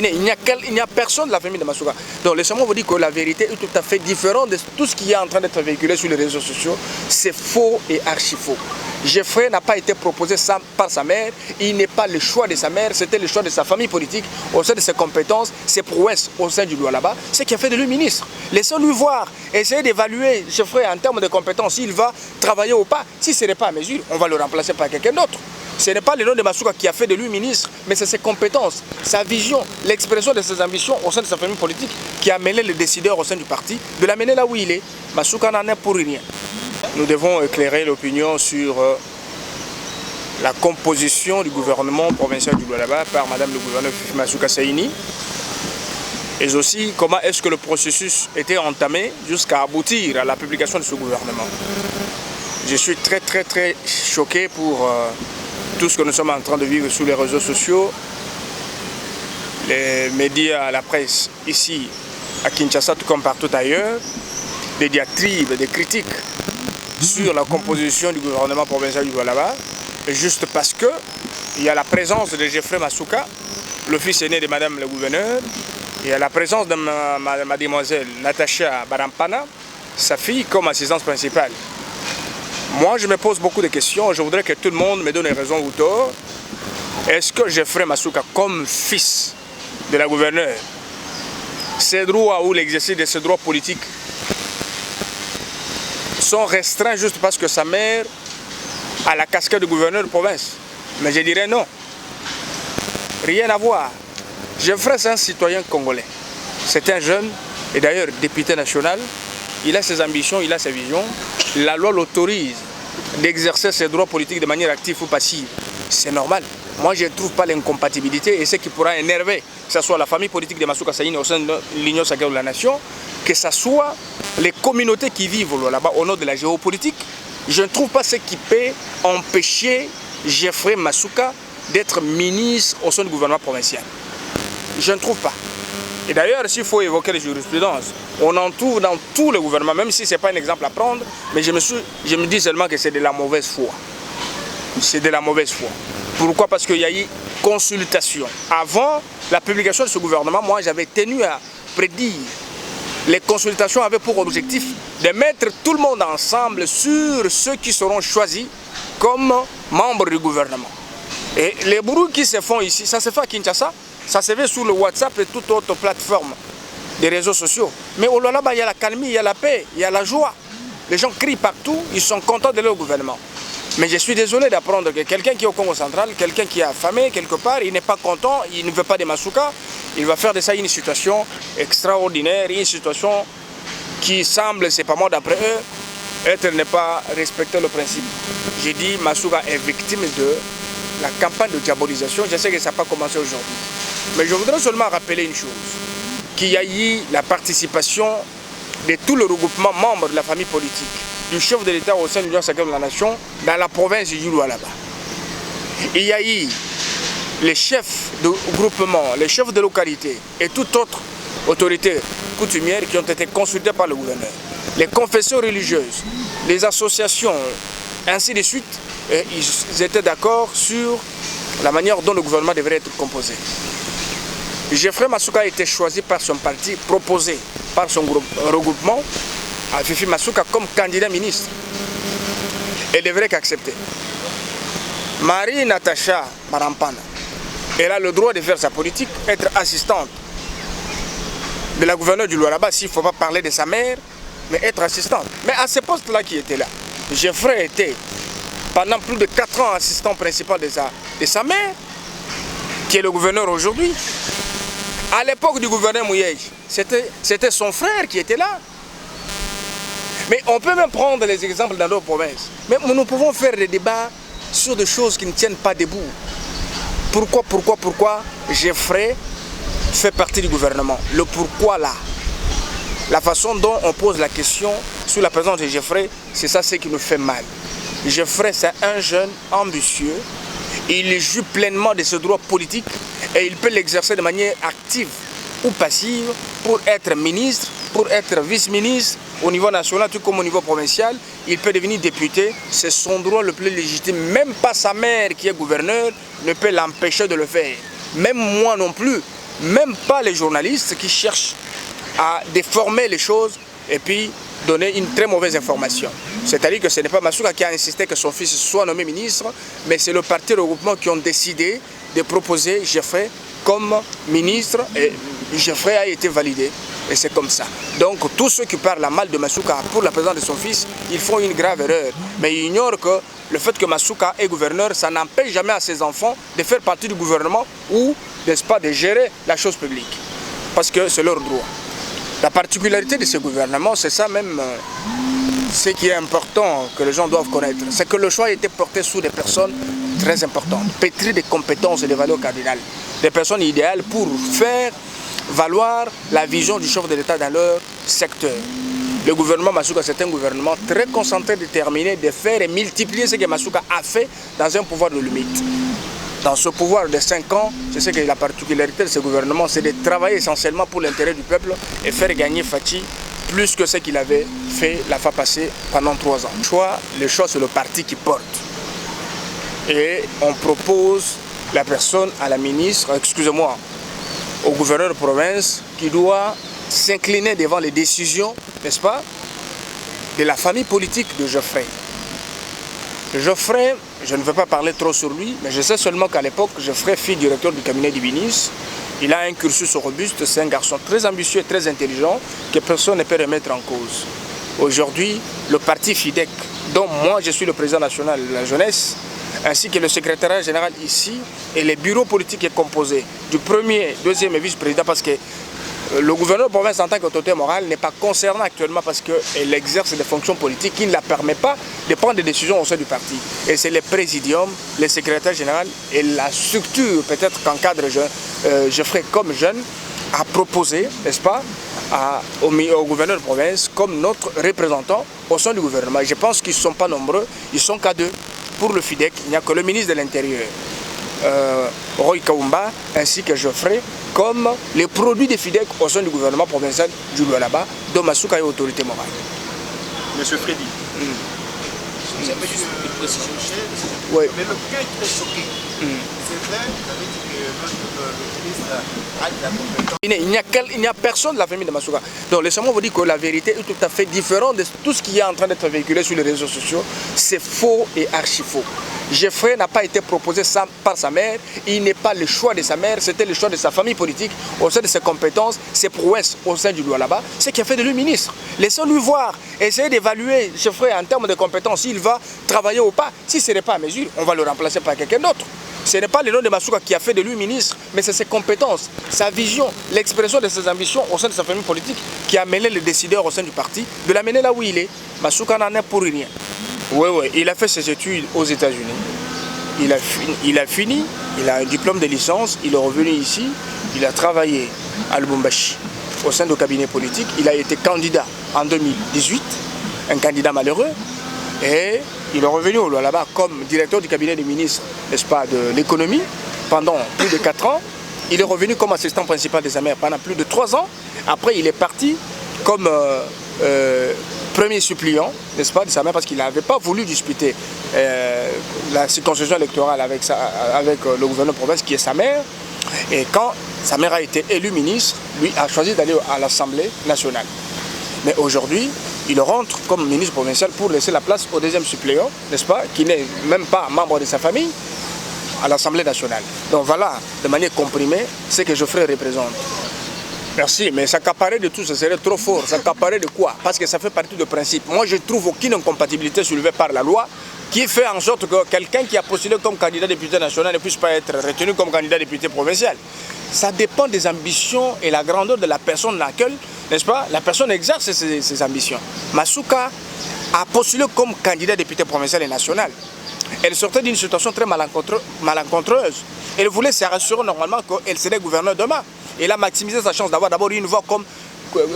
Il n'y a personne de la famille de Masuka. Donc laissez-moi vous dire que la vérité est tout à fait différente de tout ce qui est en train d'être véhiculé sur les réseaux sociaux. C'est faux et archi faux. Geoffrey n'a pas été proposé par sa mère. Il n'est pas le choix de sa mère, c'était le choix de sa famille politique, au sein de ses compétences, ses prouesses au sein du Lualaba. C'est ce qui a fait de lui ministre. Laissons-lui voir, essayer d'évaluer Geoffrey en termes de compétences, s'il va travailler ou pas. Si ce n'est pas à mesure, on va le remplacer par quelqu'un d'autre. Ce n'est pas le nom de Masuka qui a fait de lui ministre, mais c'est ses compétences, sa vision, l'expression de ses ambitions au sein de sa famille politique qui a mené les décideurs au sein du parti de l'amener là où il est. Masuka n'en est pour rien. Nous devons éclairer l'opinion sur la composition du gouvernement provincial du Lualaba par Madame le gouverneur Fifi Masuka Saini. Et aussi comment est-ce que le processus était entamé jusqu'à aboutir à la publication de ce gouvernement. Je suis très choqué pour tout ce que nous sommes en train de vivre sur les réseaux sociaux, les médias, la presse, ici à Kinshasa, tout comme partout ailleurs, des diatribes, des critiques sur la composition du gouvernement provincial du Lualaba, juste parce qu'il y a la présence de Geoffrey Masuka, le fils aîné de Madame le gouverneur, il y a la présence de mademoiselle Natacha Barampana, sa fille, comme assistante principale. Moi, je me pose beaucoup de questions. Je voudrais que tout le monde me donne raison ou tort. Est-ce que Geoffrey Masuka, comme fils de la gouverneure, ses droits ou l'exercice de ses droits politiques sont restreints juste parce que sa mère a la casquette de gouverneur de province? Mais je dirais non. Rien à voir. Geoffrey, c'est un citoyen congolais. C'est un jeune, et d'ailleurs député national. Il a ses ambitions, il a ses visions. La loi l'autorise d'exercer ses droits politiques de manière active ou passive. C'est normal. Moi, je ne trouve pas l'incompatibilité et ce qui pourra énerver, que ce soit la famille politique de Masuka Saini au sein de l'Union sacrée de la Nation, que ce soit les communautés qui vivent là-bas au nom de la géopolitique. Je ne trouve pas ce qui peut empêcher Geoffrey Masuka d'être ministre au sein du gouvernement provincial. Je ne trouve pas. Et d'ailleurs, s'il faut évoquer les jurisprudences, on en trouve dans tous les gouvernements, même si ce n'est pas un exemple à prendre, mais je me dis seulement que c'est de la mauvaise foi. C'est de la mauvaise foi. Pourquoi? Parce qu'il y a eu consultation. Avant la publication de ce gouvernement, moi j'avais tenu à prédire. Les consultations avaient pour objectif de mettre tout le monde ensemble sur ceux qui seront choisis comme membres du gouvernement. Et les bruits qui se font ici, ça se fait à Kinshasa, ça se fait sur le WhatsApp et toute autre plateforme des réseaux sociaux. Mais au Lualaba, il y a la calmie, il y a la paix, il y a la joie. Les gens crient partout, ils sont contents de leur gouvernement. Mais je suis désolé d'apprendre que quelqu'un qui est au Congo central, quelqu'un qui est affamé quelque part, il n'est pas content, il ne veut pas de Masuka, il va faire de ça une situation extraordinaire, une situation qui semble, c'est pas moi d'après eux, être ne pas respecter le principe. J'ai dit Masuka est victime de la campagne de diabolisation. Je sais que ça n'a pas commencé aujourd'hui. Mais je voudrais seulement rappeler une chose, qu'il y a eu la participation de tout le regroupement membres de la famille politique, du chef de l'État au sein de l'Union sacrée de la Nation, dans la province du Lualaba. Il y a eu les chefs de groupement, les chefs de localité et toute autre autorité coutumière qui ont été consultés par le gouverneur. Les confessions religieuses, les associations, ainsi de suite, et ils étaient d'accord sur la manière dont le gouvernement devrait être composé. Geoffrey Masuka a été choisi par son parti, proposé par son regroupement à Fifi Masuka comme candidat ministre. Elle devrait qu'accepter. Marie Natacha Barampana, elle a le droit de faire sa politique, être assistante de la gouverneure du Lualaba, s'il ne faut pas parler de sa mère, mais être assistante. Mais à ce poste-là qui était là, Geoffrey était pendant plus de 4 ans assistant principal de sa mère, qui est le gouverneur aujourd'hui. À l'époque du gouverneur Mouyej, c'était son frère qui était là. Mais on peut même prendre les exemples dans d'autres provinces. Mais nous pouvons faire des débats sur des choses qui ne tiennent pas debout. Pourquoi Geoffrey fait partie du gouvernement? Le pourquoi là? La façon dont on pose la question sur la présence de Geoffrey, c'est ça ce qui nous fait mal. Geoffrey, c'est un jeune ambitieux. Il joue pleinement de ses droits politiques et il peut l'exercer de manière active ou passive pour être ministre, pour être vice-ministre au niveau national tout comme au niveau provincial. Il peut devenir député, c'est son droit le plus légitime. Même pas sa mère qui est gouverneur ne peut l'empêcher de le faire. Même moi non plus, même pas les journalistes qui cherchent à déformer les choses et puis donner une très mauvaise information. C'est-à-dire que ce n'est pas Masuka qui a insisté que son fils soit nommé ministre, mais c'est le parti regroupement qui ont décidé de proposer Geoffrey comme ministre et Geoffrey a été validé. Et c'est comme ça. Donc tous ceux qui parlent mal de Masuka pour la présence de son fils, ils font une grave erreur. Mais ils ignorent que le fait que Masuka est gouverneur, ça n'empêche jamais à ses enfants de faire partie du gouvernement ou, n'est-ce pas, de gérer la chose publique. Parce que c'est leur droit. La particularité de ce gouvernement, c'est ça même, ce qui est important que les gens doivent connaître. C'est que le choix a été porté sous des personnes très importantes, pétries de compétences et de valeurs cardinales. Des personnes idéales pour faire valoir la vision du chef de l'État dans leur secteur. Le gouvernement Masuka, c'est un gouvernement très concentré, déterminé de faire et multiplier ce que Masuka a fait dans un pouvoir de limite. Dans ce pouvoir de 5 ans, je sais que la particularité de ce gouvernement, c'est de travailler essentiellement pour l'intérêt du peuple et faire gagner Fachi plus que ce qu'il avait fait la fois passée pendant 3 ans. Le choix, c'est le parti qui porte. Et on propose la personne à la ministre, excusez-moi, au gouverneur de province qui doit s'incliner devant les décisions, n'est-ce pas, de la famille politique de Geoffrey. Geoffrey, je ne veux pas parler trop sur lui, mais je sais seulement qu'à l'époque, Geoffrey fut directeur du cabinet du ministre. Il a un cursus robuste, c'est un garçon très ambitieux et très intelligent que personne ne peut remettre en cause. Aujourd'hui, le parti FIDEC, dont moi je suis le président national de la jeunesse, ainsi que le secrétariat général ici, et les bureaux politiques est composé du premier, deuxième et vice-président, parce que le gouverneur de province en tant qu'autorité morale n'est pas concerné actuellement parce qu'elle exerce des fonctions politiques qui ne la permettent pas de prendre des décisions au sein du parti. Et c'est le présidium, le secrétaire général et la structure peut-être qu'encadre Geoffrey comme jeune a proposé, n'est-ce pas, au gouverneur de province comme notre représentant au sein du gouvernement. Je pense qu'ils ne sont pas nombreux, ils sont qu'à 2. Pour le FIDEC, il n'y a que le ministre de l'Intérieur, Roy Kaumba, ainsi que Geoffrey, comme les produits des FIDEC au sein du gouvernement provincial du Lualaba, dont Masuka est autorité morale. Monsieur Freddy, J'ai juste une précision. Oui. Mais le cas est très choqué. C'est vrai, vous avez dit que le ministre a de la compétence. Il n'y a personne de la famille de Masuka. Donc laissez-moi vous dire que la vérité est tout à fait différente de tout ce qui est en train d'être véhiculé sur les réseaux sociaux. C'est faux et archi faux. Geoffrey n'a pas été proposé par sa mère, il n'est pas le choix de sa mère, c'était le choix de sa famille politique, au sein de ses compétences, ses prouesses au sein du Lualaba, ce qui a fait de lui ministre. Laissons-lui voir, essayer d'évaluer Geoffrey en termes de compétences, s'il va travailler ou pas. Si ce n'est pas à mesure, on va le remplacer par quelqu'un d'autre. Ce n'est pas le nom de Masuka qui a fait de lui ministre, mais c'est ses compétences, sa vision, l'expression de ses ambitions au sein de sa famille politique qui a mené les décideurs au sein du parti, de l'amener là où il est. Masuka n'en est pour rien. Oui, il a fait ses études aux États-Unis. Il a fini, il a un diplôme de licence, il est revenu ici, il a travaillé à Lubumbashi au sein du cabinet politique. Il a été candidat en 2018, un candidat malheureux, et il est revenu au Lualaba comme directeur du cabinet du ministre, n'est-ce pas, de l'économie pendant plus de 4 ans. Il est revenu comme assistant principal des Amers pendant plus de 3 ans. Après, il est parti comme premier suppléant, n'est-ce pas, de sa mère, parce qu'il n'avait pas voulu disputer la circonscription électorale avec le gouverneur de province qui est sa mère. Et quand sa mère a été élue ministre, lui a choisi d'aller à l'Assemblée nationale. Mais aujourd'hui, il rentre comme ministre provincial pour laisser la place au deuxième suppléant, n'est-ce pas, qui n'est même pas membre de sa famille, à l'Assemblée nationale. Donc voilà, de manière comprimée, ce que Geoffrey représente. Merci, mais s'accaparer de tout, ce serait trop fort. S'accaparer de quoi? Parce que ça fait partie du principe. Moi, je ne trouve aucune incompatibilité soulevée par la loi qui fait en sorte que quelqu'un qui a postulé comme candidat député national ne puisse pas être retenu comme candidat député provincial. Ça dépend des ambitions et la grandeur de la personne dans laquelle, n'est-ce pas, la personne exerce ses ambitions. Masuka a postulé comme candidat député provincial et national. Elle sortait d'une situation très malencontreuse. Elle voulait se rassurer normalement qu'elle serait gouverneur demain. Elle a maximisé sa chance d'avoir d'abord une voix comme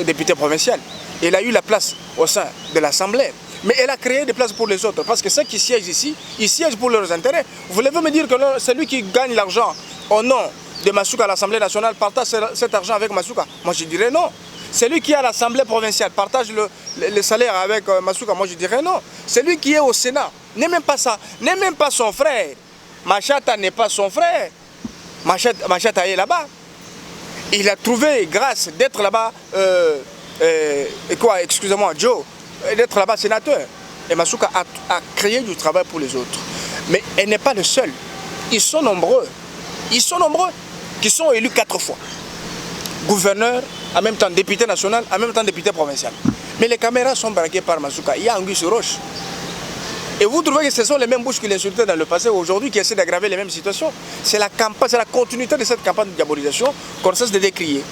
député provincial. Elle a eu la place au sein de l'Assemblée. Mais elle a créé des places pour les autres. Parce que ceux qui siègent ici, ils siègent pour leurs intérêts. Vous voulez me dire que celui qui gagne l'argent au nom de Masuka à l'Assemblée nationale partage cet argent avec Masuka? Moi je dirais non. Celui qui est à l'Assemblée provinciale partage le salaire avec Masuka? Moi je dirais non. Celui qui est au Sénat n'est même pas ça, n'est même pas son frère. Machata n'est pas son frère. Machata est là-bas. Il a trouvé, grâce d'être là-bas, excusez-moi, Joe, d'être là-bas sénateur. Et Masuka a créé du travail pour les autres. Mais elle n'est pas le seul. Ils sont nombreux. Ils sont nombreux qui sont élus 4 fois. Gouverneur, en même temps député national, en même temps député provincial. Mais les caméras sont braquées par Masuka. Il y a Anguille sur roche. Et vous trouvez que ce sont les mêmes bouches qui l'insultaient dans le passé aujourd'hui qui essaient d'aggraver les mêmes situations. C'est la campagne, c'est la continuité de cette campagne de diabolisation qu'on cesse de décrier.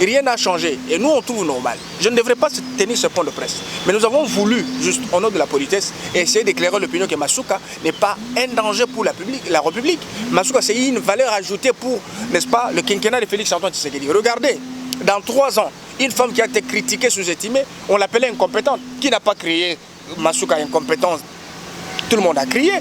Et rien n'a changé. Et nous, on trouve normal. Je ne devrais pas tenir ce point de presse. Mais nous avons voulu, juste au nom de la politesse, essayer d'éclairer l'opinion que Masuka n'est pas un danger pour la République. Masuka, c'est une valeur ajoutée pour, n'est-ce pas, le quinquennat de Félix Antoine Tshisekedi. Regardez, dans 3 ans, une femme qui a été critiquée, sous-estimée, on l'appelait incompétente. Qui n'a pas créé Masuka incompétence? Tout le monde a crié.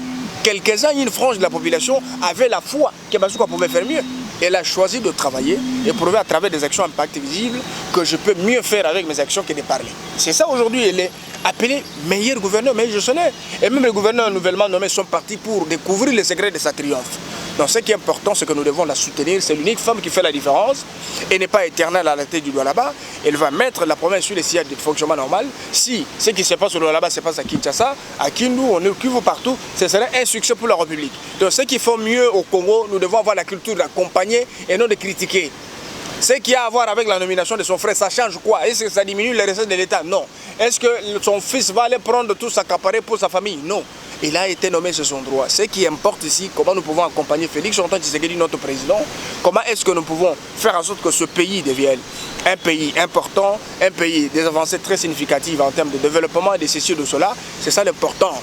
Quelques-uns, une frange de la population avait la foi que Masuka pouvait faire mieux. Elle a choisi de travailler et prouver à travers des actions impact visibles que je peux mieux faire avec mes actions que de parler. C'est ça aujourd'hui, elle est appelée meilleur gouverneur, meilleur gestionnaire. Et même les gouverneurs nouvellement nommés sont partis pour découvrir les secrets de sa triomphe. Donc ce qui est important, c'est que nous devons la soutenir. C'est l'unique femme qui fait la différence et n'est pas éternelle à la tête du Lualaba. Elle va mettre la province sur les sièges de fonctionnement normal. Si ce qui se passe au Lualaba se passe à Kinshasa, à Kindu, on est partout, ce serait un succès pour la République. Donc ceux qui font mieux au Congo, nous devons avoir la culture d'accompagner et non de critiquer. Ce qui a à voir avec la nomination de son frère, ça change quoi? Est-ce que ça diminue les recettes de l'État? Non. Est-ce que son fils va aller prendre tout s'accaparer pour sa famille? Non. Il a été nommé sur son droit. Ce qui importe ici, comment nous pouvons accompagner Félix Antoine Tshisekedi, notre président, comment est-ce que nous pouvons faire en sorte que ce pays devienne un pays important, un pays des avancées très significatives en termes de développement et de ceci et de cela. C'est ça l'important.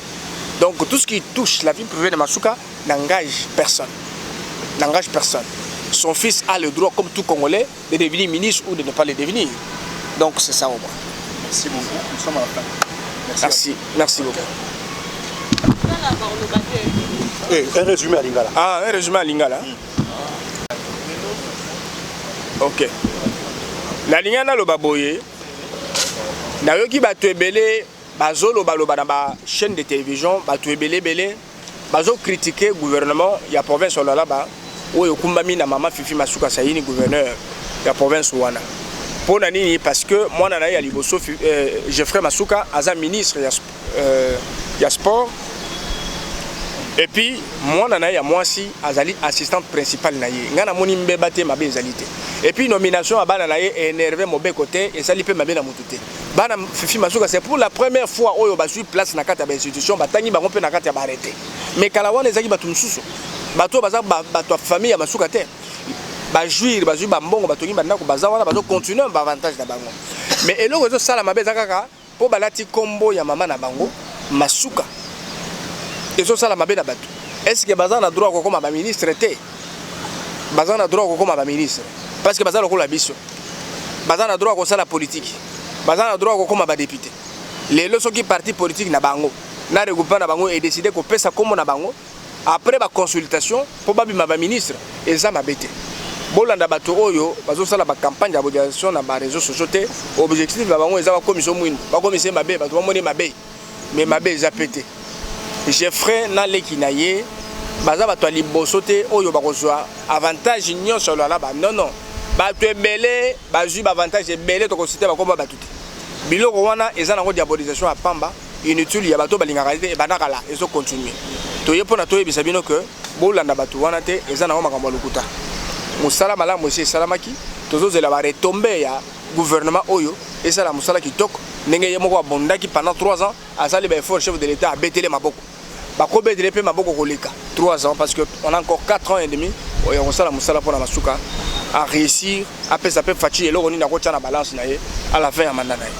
Donc tout ce qui touche la vie privée de Masuka n'engage personne. N'engage personne. Son fils a le droit, comme tout Congolais, de devenir ministre ou de ne pas le devenir. Donc c'est ça au moins. Merci beaucoup. Nous sommes à la fin. Merci. Merci beaucoup. Un résumé à Lingala. Ah, un résumé à Lingala. Ok. La Lingala lo baboye. Na yoki bato ebele bazolo baloba na ba chaîne de télévision bato ebele belé bazo critiquer gouvernement ya province Lualaba oyo kumbami na mama Fifi Masuka Sayini gouverneur ya province wana. Pour nani parce que moi na ya liboso Geoffrey Masuka aza ministre ya sport. Et puis, moi, moi aussi, azali assistante principale naye. Ngana moni mbebate mabe ezalité. Et puis nomination à bana naye énervé mon côté et ça li pe mabe na mututé. Bana Fifi Masuka c'est pour la première fois oyo ba suit place na kata ba institution batangi bango pe na kata ba arrêté. Mais kala wana ezaki batu mususu. Bato baza bato famille ya Masuka te. Ba jouir ba zui ba mbongo batongi banda ko baza wana bazo continuer ba avantage na bango. Mais eloko zo sala mabe zakaka po balati kombo ya mama na bango Masuka. Et ça la mabé bateau. Est-ce que Bazan a droit comme ma ministre était? Bazan a droit comme ma ministre. Parce que Bazan a la mission. Bazan a droit comme ça la politique. Bazan a droit comme ma député. Les leçons qui parti politique na bango. Na regroupement na bango et décidé qu'on paie ça comme na bango. Après ma consultation, pour ma ministre et ça m'a bêté. Bolanda bateau oyo, bazo ça la campagne de mobilisation na ba réseaux sociaux. Objectif na bango ezaba commission mwini. Ba commission mabé, bato moni mabé. Mais mabé za pété. Geoffrey Naleki naye baza bato liboso te oyo bakozwa avantage nyonso sur Lualaba. Non non. Bato ebele bazui ba avantage ebele to kosite bakoma bato te. Biloko wana eza nango diabolisation à Pamba inutile ya bato balingaka te e banaka la ezo continuer. Toye pona toye bisabino que bolanda bato wana te eza nango makambo lukuta. Musala malamu monsieur salamaki tozozela ba retomber ya gouvernement oyo eza la musala kitoko ndenge ye moko abondaki pendant 3 ans azali ba effort chef de l'état a betele maboko. Bakobe de l'épée maboko koleka 3 ans parce que on a encore 4 ans et demi oyo musala musala pour la Masuka à réussir après ça peut fatiguer le roni na ko tcha na balance na ye à la fin ya mandat na ye.